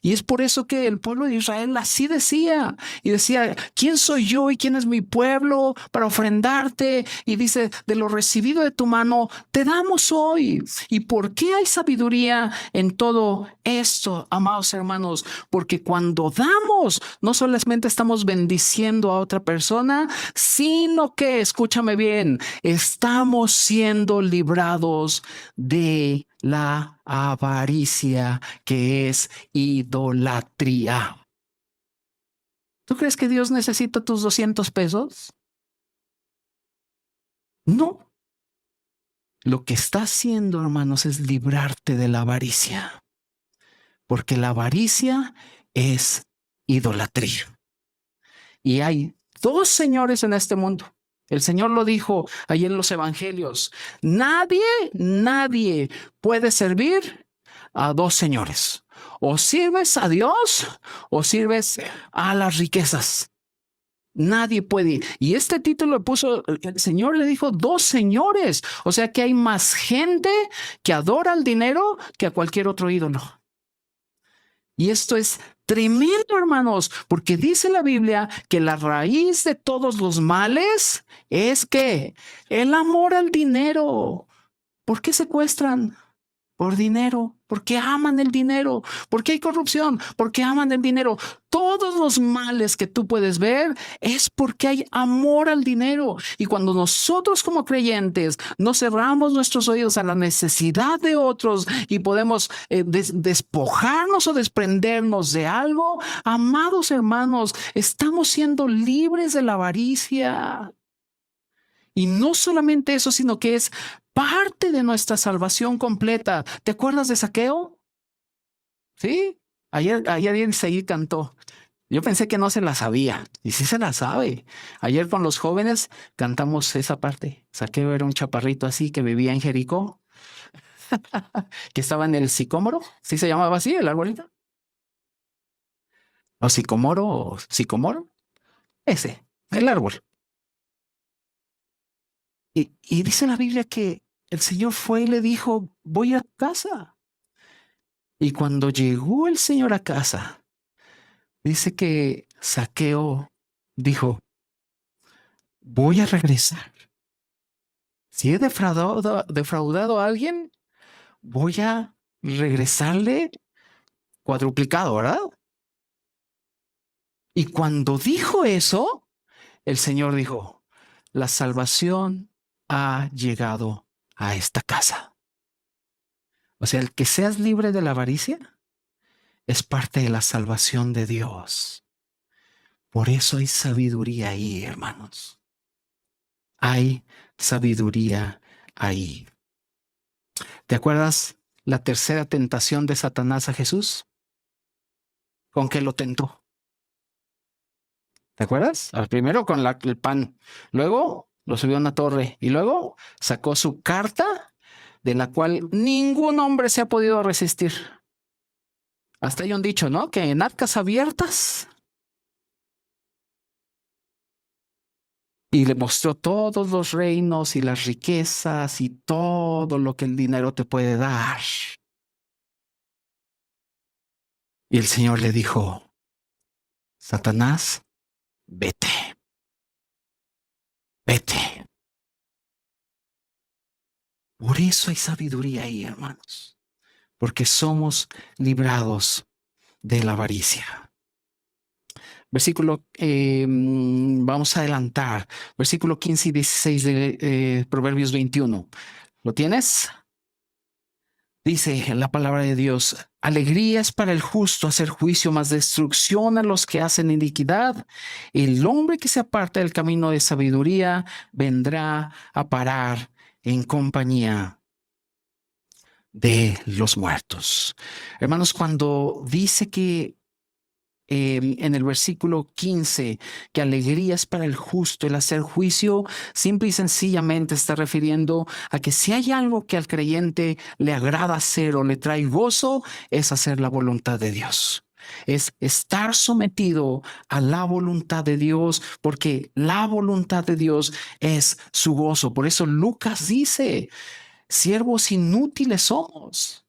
Y es por eso que el pueblo de Israel así decía, y decía, ¿quién soy yo y quién es mi pueblo para ofrendarte? Y dice, de lo recibido de tu mano, te damos hoy. ¿Y por qué hay sabiduría en todo esto, amados hermanos? Porque cuando damos, no solamente estamos bendiciendo a otra persona, sino que, escúchame bien, estamos siendo librados de la avaricia, que es idolatría. ¿Tú crees que Dios necesita tus 200 pesos? No. Lo que está haciendo, hermanos, es librarte de la avaricia, porque la avaricia es idolatría. Y hay dos señores en este mundo. El Señor lo dijo ahí en los evangelios. Nadie puede servir a dos señores. O sirves a Dios o sirves a las riquezas. Nadie puede. Y este título le puso, el Señor le dijo, dos señores. O sea que hay más gente que adora al dinero que a cualquier otro ídolo. Y esto es tremendo, hermanos, porque dice la Biblia que la raíz de todos los males es que el amor al dinero. ¿Por qué secuestran? Por dinero, porque aman el dinero. ¿Por qué hay corrupción? Porque aman el dinero. Todos los males que tú puedes ver es porque hay amor al dinero. Y cuando nosotros como creyentes no cerramos nuestros oídos a la necesidad de otros y podemos despojarnos o desprendernos de algo, amados hermanos, estamos siendo libres de la avaricia. Y no solamente eso, sino que es parte de nuestra salvación completa. ¿Te acuerdas de Zaqueo? Sí. Ayer Isaí cantó. Yo pensé que no se la sabía. Y sí se la sabe. Ayer con los jóvenes cantamos esa parte. Zaqueo era un chaparrito así que vivía en Jericó, que estaba en el sicómoro. ¿Sí se llamaba así el arbolito? O sicomoro. Ese, el árbol. Y dice la Biblia que el Señor fue y le dijo, voy a casa. Y cuando llegó el Señor a casa, dice que Zaqueo dijo, voy a regresar. Si he defraudado a alguien, voy a regresarle cuadruplicado, ¿verdad? Y cuando dijo eso, el Señor dijo, la salvación ha llegado a esta casa. O sea, el que seas libre de la avaricia es parte de la salvación de Dios. Por eso hay sabiduría ahí, hermanos. Hay sabiduría ahí. ¿Te acuerdas la tercera tentación de Satanás a Jesús? ¿Con qué lo tentó? ¿Te acuerdas? Primero con el pan, luego lo subió a una torre y luego sacó su carta de la cual ningún hombre se ha podido resistir. Hasta hay un dicho, ¿no? Que en arcas abiertas. Y le mostró todos los reinos y las riquezas y todo lo que el dinero te puede dar. Y el Señor le dijo, Satanás, vete, vete. Por eso hay sabiduría ahí, hermanos, porque somos librados de la avaricia. Vamos a adelantar, versículo 15 y 16 de Proverbios 21. ¿Lo tienes? Dice la palabra de Dios: alegría es para el justo hacer juicio, mas destrucción a los que hacen iniquidad. El hombre que se aparta del camino de sabiduría vendrá a parar en compañía de los muertos. Hermanos, cuando dice que en el versículo 15, que alegría es para el justo el hacer juicio, simple y sencillamente está refiriendo a que si hay algo que al creyente le agrada hacer o le trae gozo, es hacer la voluntad de Dios. Es estar sometido a la voluntad de Dios, porque la voluntad de Dios es su gozo. Por eso Lucas dice: siervos inútiles somos,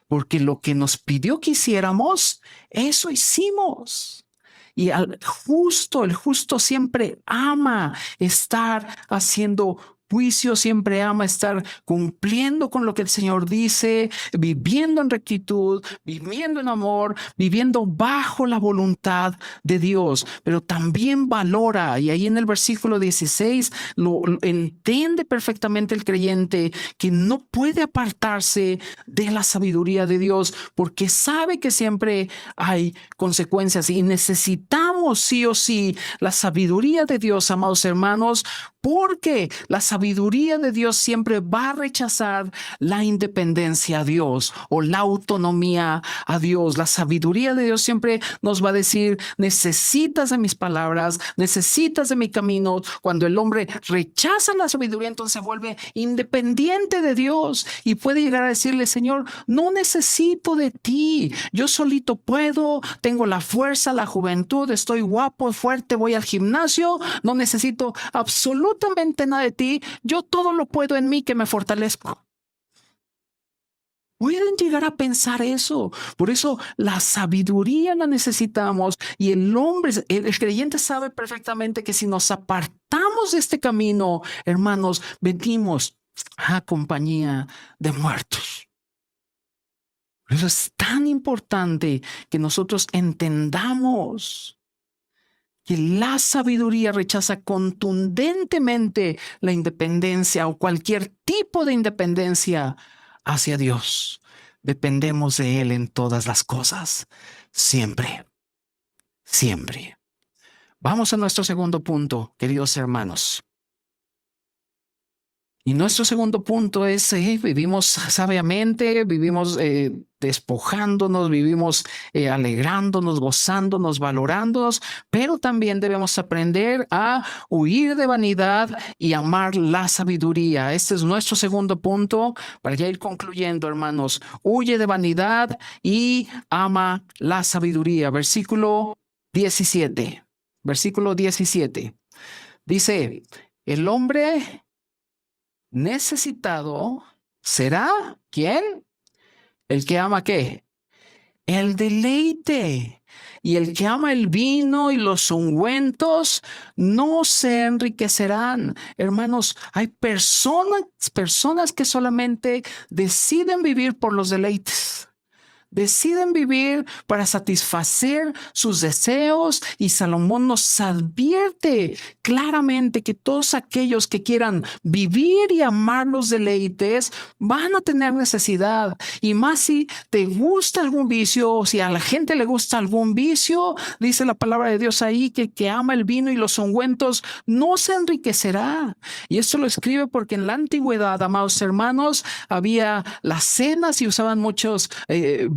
porque lo que nos pidió que hiciéramos, eso hicimos. Y el justo siempre ama estar haciendo juicio, siempre ama estar cumpliendo con lo que el Señor dice, viviendo en rectitud, viviendo en amor, viviendo bajo la voluntad de Dios. Pero también valora, y ahí en el versículo 16 lo entiende perfectamente el creyente, que no puede apartarse de la sabiduría de Dios, porque sabe que siempre hay consecuencias y necesitamos sí o sí la sabiduría de Dios, amados hermanos, porque la sabiduría de Dios siempre va a rechazar la independencia a Dios o la autonomía a Dios. La sabiduría de Dios siempre nos va a decir: necesitas de mis palabras, necesitas de mi camino. Cuando el hombre rechaza la sabiduría, entonces se vuelve independiente de Dios y puede llegar a decirle: Señor, no necesito de ti, yo solito puedo, tengo la fuerza, la juventud, estoy guapo, fuerte, voy al gimnasio, no necesito absolutamente nada de ti, yo todo lo puedo en mí que me fortalezco. Pueden llegar a pensar eso. Por eso la sabiduría la necesitamos, y el creyente sabe perfectamente que si nos apartamos de este camino, hermanos, venimos a compañía de muertos. Por eso es tan importante que nosotros entendamos que la sabiduría rechaza contundentemente la independencia o cualquier tipo de independencia hacia Dios. Dependemos de Él en todas las cosas, siempre, siempre. Vamos a nuestro segundo punto, queridos hermanos. Y nuestro segundo punto es: vivimos sabiamente, vivimos despojándonos, vivimos alegrándonos, gozándonos, valorándonos, pero también debemos aprender a huir de vanidad y amar la sabiduría. Este es nuestro segundo punto para ya ir concluyendo, hermanos. Huye de vanidad y ama la sabiduría. Versículo 17. Versículo 17. Dice: el hombre necesitado será, ¿quién? El que ama, ¿qué? El deleite. Y el que ama el vino y los ungüentos no se enriquecerán. Hermanos, hay personas que solamente deciden vivir por los deleites. Deciden vivir para satisfacer sus deseos, y Salomón nos advierte claramente que todos aquellos que quieran vivir y amar los deleites van a tener necesidad. Y más si te gusta algún vicio, o si a la gente le gusta algún vicio, dice la palabra de Dios ahí que ama el vino y los ungüentos no se enriquecerá. Y esto lo escribe porque en la antigüedad, amados hermanos, había las cenas y usaban muchos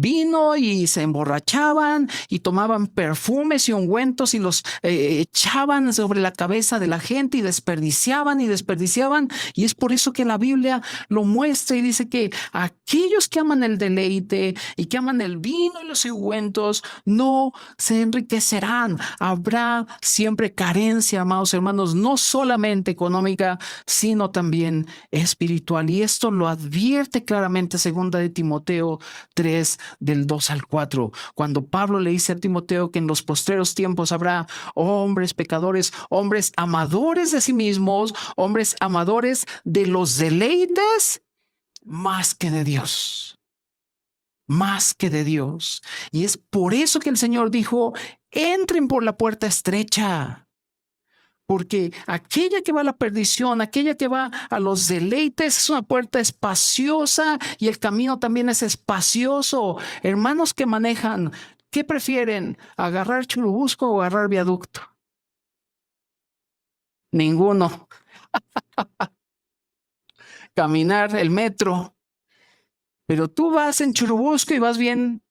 vino y se emborrachaban y tomaban perfumes y ungüentos y los echaban sobre la cabeza de la gente y desperdiciaban. Y es por eso que la Biblia lo muestra y dice que aquellos que aman el deleite y que aman el vino y los ungüentos no se enriquecerán. Habrá siempre carencia, amados hermanos, no solamente económica, sino también espiritual. Y esto lo advierte claramente 2 de Timoteo 3, del 2 al 4, cuando Pablo le dice a Timoteo que en los postreros tiempos habrá hombres pecadores, hombres amadores de sí mismos, hombres amadores de los deleites más que de Dios. Más que de Dios. Y es por eso que el Señor dijo, entren por la puerta estrecha. Porque aquella que va a la perdición, aquella que va a los deleites, es una puerta espaciosa y el camino también es espacioso. Hermanos que manejan, ¿qué prefieren? ¿Agarrar Churubusco o agarrar viaducto? Ninguno. Caminar el metro. Pero tú vas en Churubusco y vas bien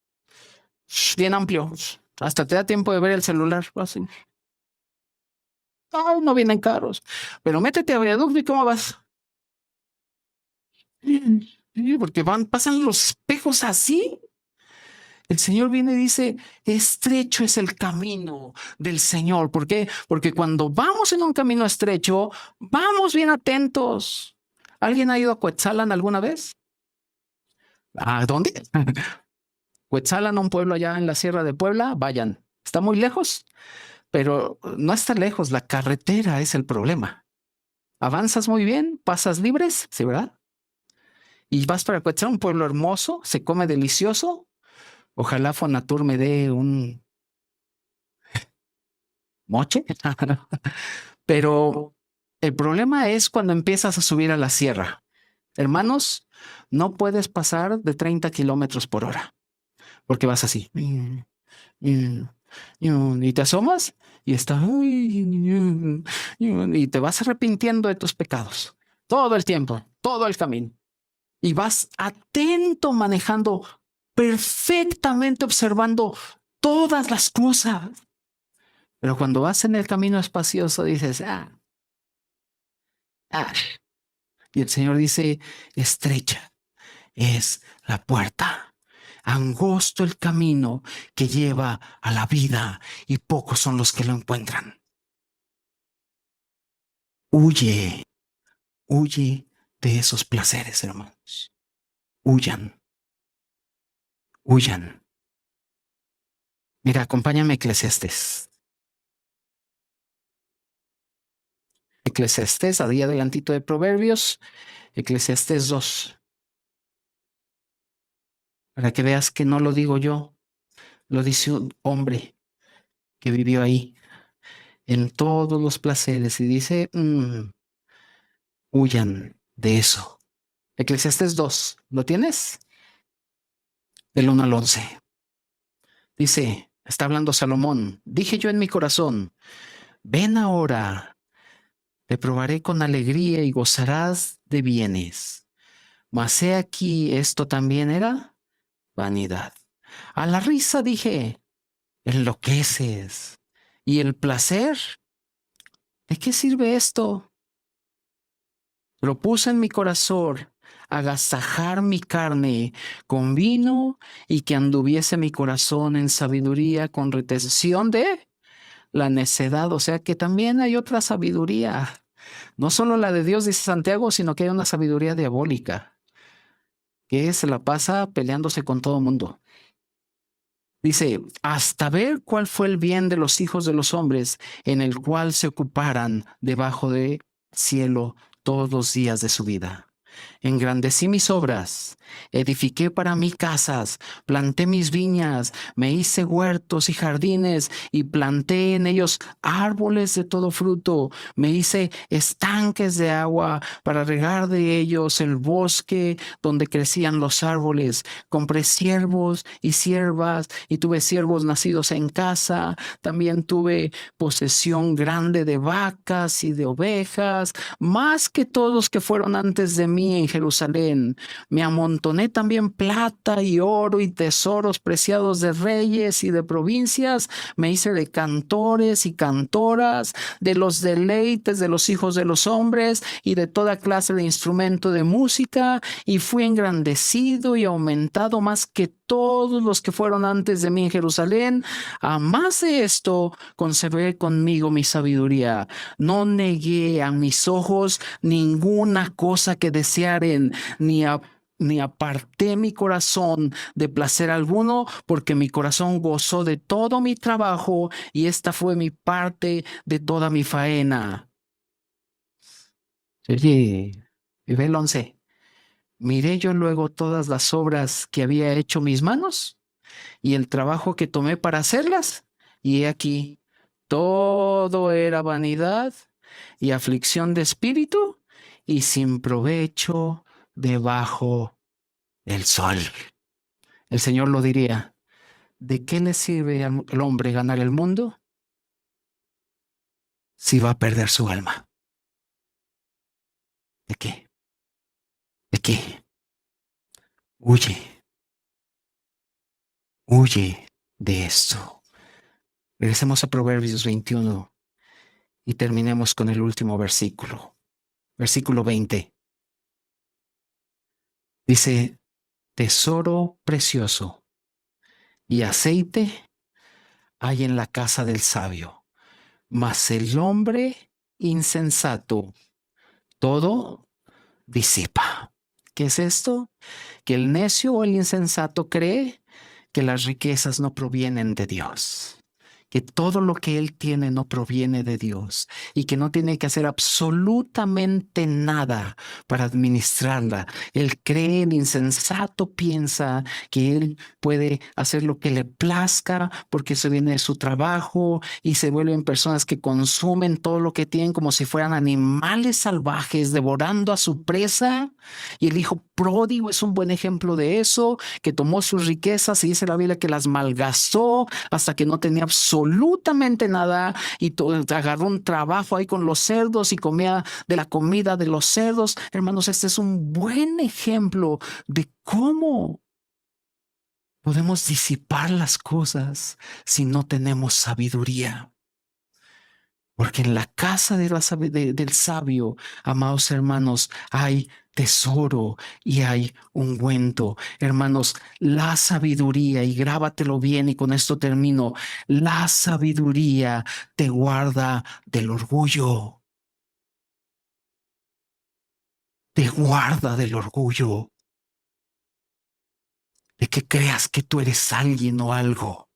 amplio. Hasta te da tiempo de ver el celular. Así. No vienen caros. Pero métete a viaducto y ¿cómo vas? Sí, porque pasan los espejos así. El Señor viene y dice, estrecho es el camino del Señor. ¿Por qué? Porque cuando vamos en un camino estrecho, vamos bien atentos. ¿Alguien ha ido a Cuetzalan alguna vez? ¿A dónde? Cuetzalan, un pueblo allá en la Sierra de Puebla. Vayan. Está muy lejos, pero no está lejos. La carretera es el problema. Avanzas muy bien, pasas libres, ¿sí, verdad? Y vas para Cuetzalan, un pueblo hermoso, se come delicioso. Ojalá Fonatur me dé un moche. Pero el problema es cuando empiezas a subir a la sierra. Hermanos, no puedes pasar de 30 kilómetros por hora, porque vas así. Y te asomas y está. Y te vas arrepintiendo de tus pecados. Todo el tiempo, todo el camino. Y vas atento manejando, perfectamente observando todas las cosas. Pero cuando vas en el camino espacioso dices, y el Señor dice, estrecha es la puerta, angosto el camino que lleva a la vida y pocos son los que lo encuentran. Huye de esos placeres, hermanos. Huyan. Mira, acompáñame a Eclesiastés. Eclesiastés, ahí adelantito de Proverbios, Eclesiastés 2. Para que veas que no lo digo yo, lo dice un hombre que vivió ahí en todos los placeres y dice, huyan de eso. Eclesiastés 2, ¿lo tienes? Del 1 al 11. Dice, está hablando Salomón, dije yo en mi corazón, ven ahora, te probaré con alegría y gozarás de bienes. Mas he aquí, esto también era vanidad. A la risa dije, enloqueces. ¿Y el placer? ¿De qué sirve esto? Propuse en mi corazón agasajar mi carne con vino y que anduviese mi corazón en sabiduría con retención de la necedad. O sea que también hay otra sabiduría. No solo la de Dios, dice Santiago, sino que hay una sabiduría diabólica que se la pasa peleándose con todo mundo. Dice, hasta ver cuál fue el bien de los hijos de los hombres en el cual se ocuparan debajo del cielo todos los días de su vida. Engrandecí mis obras, edifiqué para mí casas, planté mis viñas, me hice huertos y jardines y planté en ellos árboles de todo fruto, me hice estanques de agua para regar de ellos el bosque donde crecían los árboles, compré siervos y siervas y tuve siervos nacidos en casa, también tuve posesión grande de vacas y de ovejas, más que todos que fueron antes de mí en Jerusalén. Me amontoné también plata y oro y tesoros preciados de reyes y de provincias. Me hice de cantores y cantoras, de los deleites de los hijos de los hombres y de toda clase de instrumento de música, y fui engrandecido y aumentado más que todos los que fueron antes de mí en Jerusalén. A más de esto, conservé conmigo mi sabiduría. No negué a mis ojos ninguna cosa que desearen, ni ni aparté mi corazón de placer alguno, porque mi corazón gozó de todo mi trabajo y esta fue mi parte de toda mi faena. Sí, y ve el 11. Miré yo luego todas las obras que había hecho mis manos y el trabajo que tomé para hacerlas, y he aquí, todo era vanidad y aflicción de espíritu y sin provecho debajo del sol. El Señor lo diría: ¿de qué le sirve al hombre ganar el mundo si va a perder su alma? ¿De qué? ¿De qué? Huye, huye de esto. Regresemos a Proverbios 21 y terminemos con el último versículo. Versículo 20. Dice: tesoro precioso y aceite hay en la casa del sabio, mas el hombre insensato todo disipa. ¿Qué es esto? Que el necio o el insensato cree que las riquezas no provienen de Dios, que todo lo que él tiene no proviene de Dios y que no tiene que hacer absolutamente nada para administrarla. Él cree, el insensato piensa que él puede hacer lo que le plazca porque eso viene de su trabajo y se vuelven personas que consumen todo lo que tienen como si fueran animales salvajes devorando a su presa. Y el hijo pródigo es un buen ejemplo de eso, que tomó sus riquezas y dice la Biblia que las malgastó hasta que no tenía absolutamente nada y agarró un trabajo ahí con los cerdos y comía de la comida de los cerdos. Hermanos, este es un buen ejemplo de cómo podemos disipar las cosas si no tenemos sabiduría. Porque en la casa del sabio, amados hermanos, hay tesoro y hay ungüento. Hermanos, la sabiduría, y grábatelo bien y con esto termino, la sabiduría te guarda del orgullo. Te guarda del orgullo. De que creas que tú eres alguien o algo.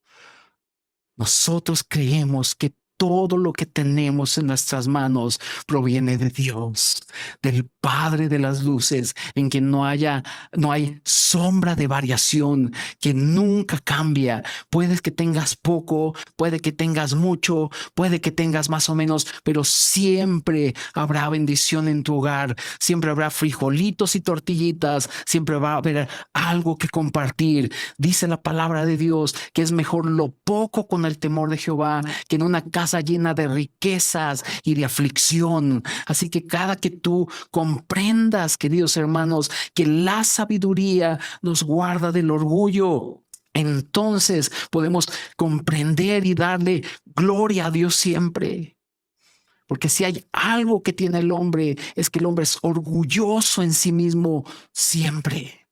Nosotros creemos que todo lo que tenemos en nuestras manos proviene de Dios, del Padre de las luces, en que no hay sombra de variación, que nunca cambia. Puede que tengas poco, puede que tengas mucho, puede que tengas más o menos, pero siempre habrá bendición en tu hogar, siempre habrá frijolitos y tortillitas, siempre va a haber algo que compartir. Dice la palabra de Dios que es mejor lo poco con el temor de Jehová que en una casa llena de riquezas y de aflicción. Así que cada que tú comprendas, queridos hermanos, que la sabiduría nos guarda del orgullo, entonces podemos comprender y darle gloria a Dios siempre. Porque si hay algo que tiene el hombre, es que el hombre es orgulloso en sí mismo siempre.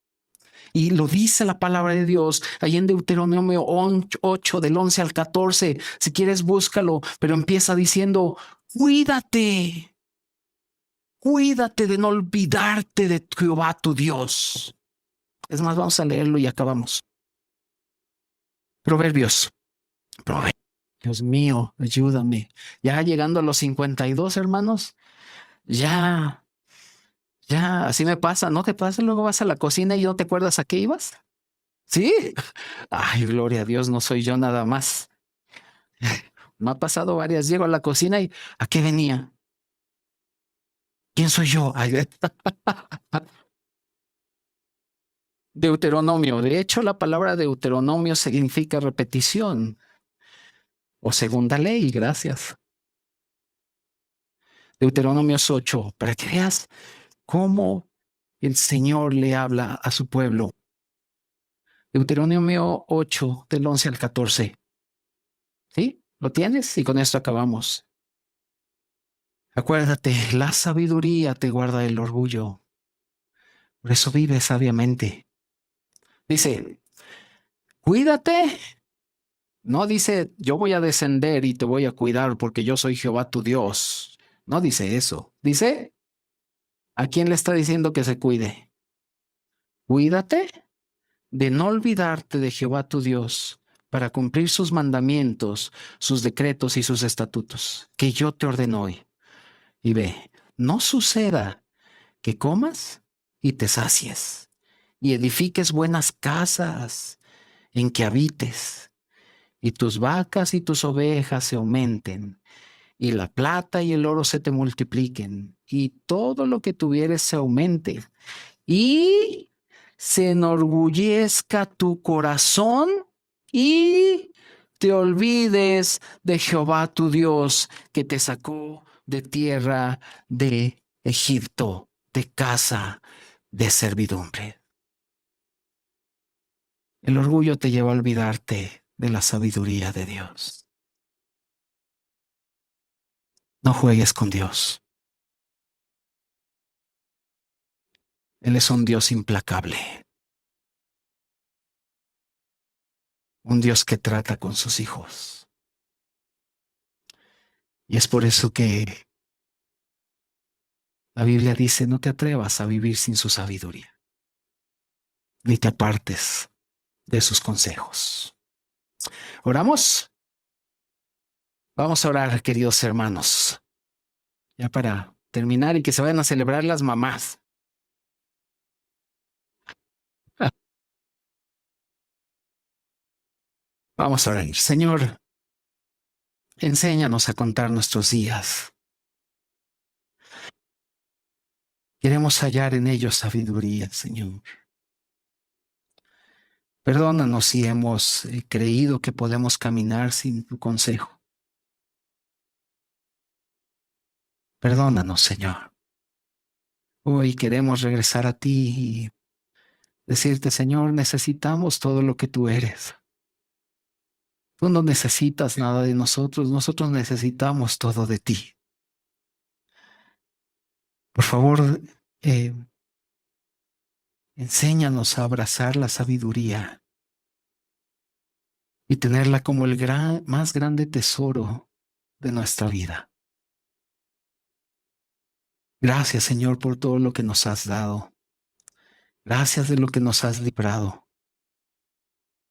Y lo dice la palabra de Dios ahí en Deuteronomio 8, del 11 al 14. Si quieres, búscalo, pero empieza diciendo: cuídate de no olvidarte de Jehová tu Dios. Es más, vamos a leerlo y acabamos. Proverbios. Dios mío, ayúdame. Ya llegando a los 52, hermanos, ya, así me pasa. ¿No te pasa? Luego vas a la cocina y no te acuerdas a qué ibas. ¿Sí? Ay, gloria a Dios, no soy yo nada más. Me ha pasado varias. Llego a la cocina y ¿a qué venía? ¿Quién soy yo? Ay, Deuteronomio. De hecho, la palabra Deuteronomio significa repetición o segunda ley. Gracias. Deuteronomio 8, para que veas cómo el Señor le habla a su pueblo. Deuteronomio 8, del 11 al 14. ¿Sí? ¿Lo tienes? Y con esto acabamos. Acuérdate, la sabiduría te guarda del orgullo. Por eso vive sabiamente. Dice, cuídate. No dice, yo voy a descender y te voy a cuidar porque yo soy Jehová tu Dios. No dice eso. Dice, ¿a quién le está diciendo que se cuide? Cuídate de no olvidarte de Jehová tu Dios para cumplir sus mandamientos, sus decretos y sus estatutos, que yo te ordeno hoy. Y ve, no suceda que comas y te sacies, y edifiques buenas casas en que habites, y tus vacas y tus ovejas se aumenten, y la plata y el oro se te multipliquen, y todo lo que tuvieres se aumente, y se enorgullezca tu corazón, y te olvides de Jehová tu Dios, que te sacó de tierra de Egipto, de casa de servidumbre. El orgullo te lleva a olvidarte de la sabiduría de Dios. No juegues con Dios. Él es un Dios implacable. Un Dios que trata con sus hijos. Y es por eso que la Biblia dice, no te atrevas a vivir sin su sabiduría, ni te apartes de sus consejos. ¿Oramos? Vamos a orar, queridos hermanos, ya para terminar y que se vayan a celebrar las mamás. Vamos a orar. Señor, enséñanos a contar nuestros días. Queremos hallar en ellos sabiduría, Señor. Perdónanos si hemos creído que podemos caminar sin tu consejo. Perdónanos, Señor. Hoy queremos regresar a ti y decirte, Señor, necesitamos todo lo que tú eres. Tú no necesitas nada de nosotros, nosotros necesitamos todo de ti. Por favor, enséñanos a abrazar la sabiduría y tenerla como el más grande tesoro de nuestra vida. Gracias, Señor, por todo lo que nos has dado. Gracias de lo que nos has librado.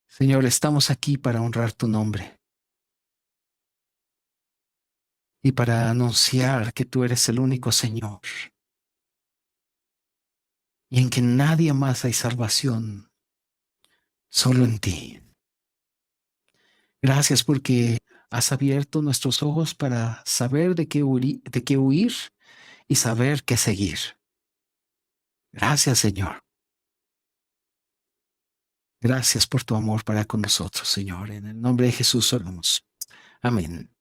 Señor, estamos aquí para honrar tu nombre y para anunciar que tú eres el único Señor y en que nadie más hay salvación, solo en ti. Gracias porque has abierto nuestros ojos para saber de qué huir y saber qué seguir. Gracias, Señor. Gracias por tu amor para con nosotros, Señor. En el nombre de Jesús oramos. Amén.